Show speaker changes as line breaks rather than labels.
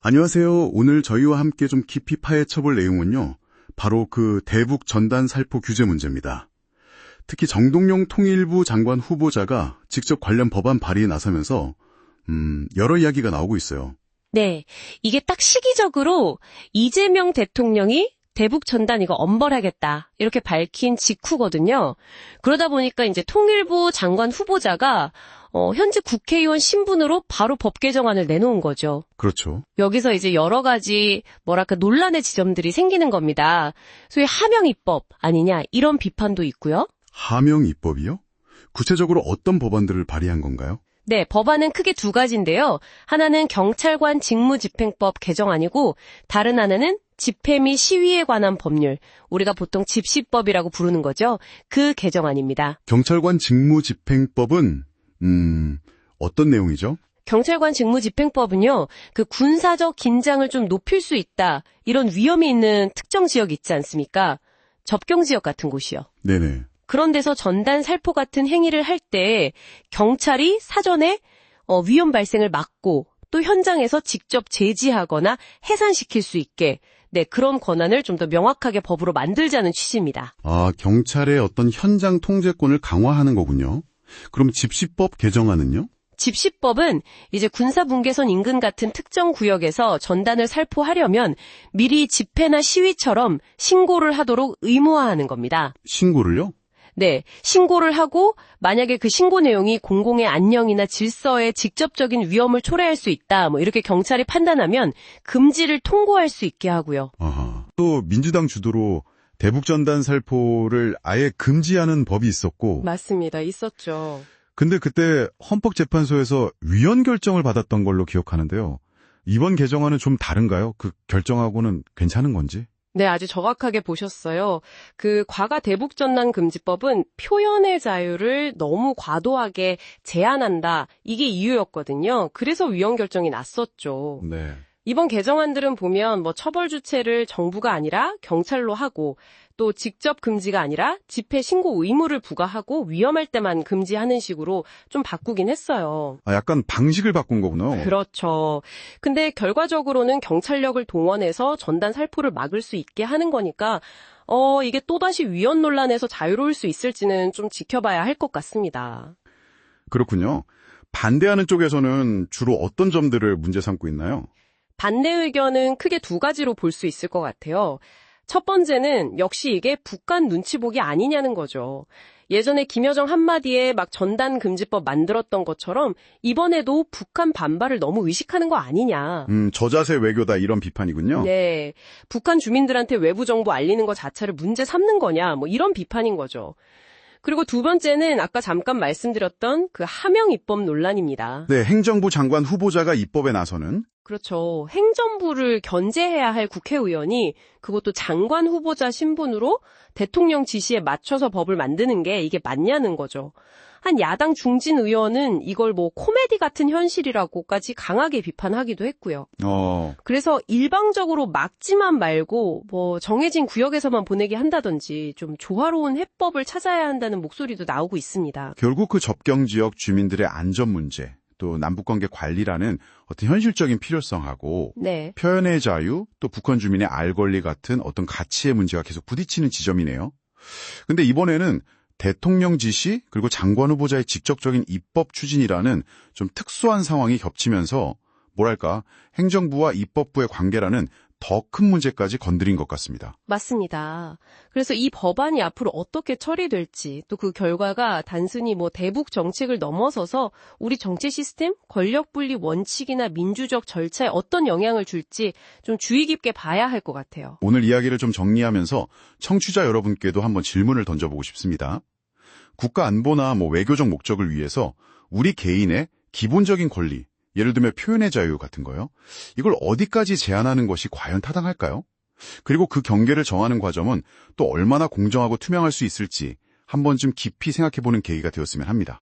안녕하세요. 오늘 저희와 함께 좀 깊이 파헤쳐볼 내용은요. 바로 그 대북 전단 살포 규제 문제입니다. 특히 정동영 통일부 장관 후보자가 직접 관련 법안 발의에 나서면서 여러 이야기가 나오고 있어요.
네, 이게 딱 시기적으로 이재명 대통령이 대북 전단 이거 엄벌하겠다 이렇게 밝힌 직후거든요. 그러다 보니까 이제 통일부 장관 후보자가 현재 국회의원 신분으로 바로 법 개정안을 내놓은 거죠.
그렇죠.
여기서 이제 여러 가지 논란의 지점들이 생기는 겁니다. 소위 하명 입법 아니냐 이런 비판도 있고요.
하명 입법이요? 구체적으로 어떤 법안들을 발의한 건가요?
네, 법안은 크게 두 가지인데요. 하나는 경찰관 직무집행법 개정안이고 다른 하나는 집회 및 시위에 관한 법률, 우리가 보통 집시법이라고 부르는 거죠. 그 개정안입니다.
경찰관 직무집행법은 어떤 내용이죠?
경찰관 직무집행법은요, 그 군사적 긴장을 좀 높일 수 있다, 이런 위험이 있는 특정 지역 있지 않습니까? 접경지역 같은 곳이요.
네네.
그런 데서 전단 살포 같은 행위를 할 때 경찰이 사전에 위험 발생을 막고 또 현장에서 직접 제지하거나 해산시킬 수 있게 그런 권한을 좀 더 명확하게 법으로 만들자는 취지입니다.
아, 경찰의 어떤 현장 통제권을 강화하는 거군요. 그럼 집시법 개정안은요?
집시법은 이제 군사분계선 인근 같은 특정 구역에서 전단을 살포하려면 미리 집회나 시위처럼 신고를 하도록 의무화하는 겁니다.
신고를요?
네, 신고를 하고 만약에 그 신고 내용이 공공의 안녕이나 질서에 직접적인 위험을 초래할 수 있다, 이렇게 경찰이 판단하면 금지를 통고할 수 있게 하고요.
아하. 또 민주당 주도로 대북전단 살포를 아예 금지하는 법이 있었고.
맞습니다. 있었죠.
근데 그때 헌법재판소에서 위헌 결정을 받았던 걸로 기억하는데요. 이번 개정안은 좀 다른가요? 그 결정하고는 괜찮은 건지?
네, 아주 정확하게 보셨어요. 그 과거 대북전단 금지법은 표현의 자유를 너무 과도하게 제한한다. 이게 이유였거든요. 그래서 위헌 결정이 났었죠.
네.
이번 개정안들은 보면 처벌 주체를 정부가 아니라 경찰로 하고 또 직접 금지가 아니라 집회 신고 의무를 부과하고 위험할 때만 금지하는 식으로 좀 바꾸긴 했어요.
아, 약간 방식을 바꾼 거구나.
그렇죠. 근데 결과적으로는 경찰력을 동원해서 전단 살포를 막을 수 있게 하는 거니까 이게 또다시 위헌 논란에서 자유로울 수 있을지는 좀 지켜봐야 할 것 같습니다.
그렇군요. 반대하는 쪽에서는 주로 어떤 점들을 문제 삼고 있나요?
반대 의견은 크게 두 가지로 볼 수 있을 것 같아요. 첫 번째는 역시 이게 북한 눈치 보기 아니냐는 거죠. 예전에 김여정 한마디에 전단 금지법 만들었던 것처럼 이번에도 북한 반발을 너무 의식하는 거 아니냐.
저자세 외교다 이런 비판이군요.
네. 북한 주민들한테 외부 정보 알리는 것 자체를 문제 삼는 거냐. 이런 비판인 거죠. 그리고 두 번째는 아까 잠깐 말씀드렸던 그 하명 입법 논란입니다.
네, 행정부 장관 후보자가 입법에 나서는?
그렇죠. 행정부를 견제해야 할 국회의원이 그것도 장관 후보자 신분으로 대통령 지시에 맞춰서 법을 만드는 게 이게 맞냐는 거죠. 한 야당 중진 의원은 이걸 코미디 같은 현실이라고까지 강하게 비판하기도 했고요. 그래서 일방적으로 막지만 말고 정해진 구역에서만 보내게 한다든지 좀 조화로운 해법을 찾아야 한다는 목소리도 나오고 있습니다.
결국 그 접경 지역 주민들의 안전 문제, 또 남북관계 관리라는 어떤 현실적인 필요성하고
네.
표현의 자유, 또 북한 주민의 알 권리 같은 어떤 가치의 문제가 계속 부딪히는 지점이네요. 근데 이번에는 대통령 지시 그리고 장관 후보자의 직접적인 입법 추진이라는 좀 특수한 상황이 겹치면서 행정부와 입법부의 관계라는 더 큰 문제까지 건드린 것 같습니다.
맞습니다. 그래서 이 법안이 앞으로 어떻게 처리될지 또 그 결과가 단순히 대북 정책을 넘어서서 우리 정치 시스템, 권력 분리 원칙이나 민주적 절차에 어떤 영향을 줄지 좀 주의 깊게 봐야 할 것 같아요.
오늘 이야기를 좀 정리하면서 청취자 여러분께도 한번 질문을 던져보고 싶습니다. 국가 안보나 외교적 목적을 위해서 우리 개인의 기본적인 권리, 예를 들면 표현의 자유 같은 거요. 이걸 어디까지 제한하는 것이 과연 타당할까요? 그리고 그 경계를 정하는 과정은 또 얼마나 공정하고 투명할 수 있을지 한 번쯤 깊이 생각해보는 계기가 되었으면 합니다.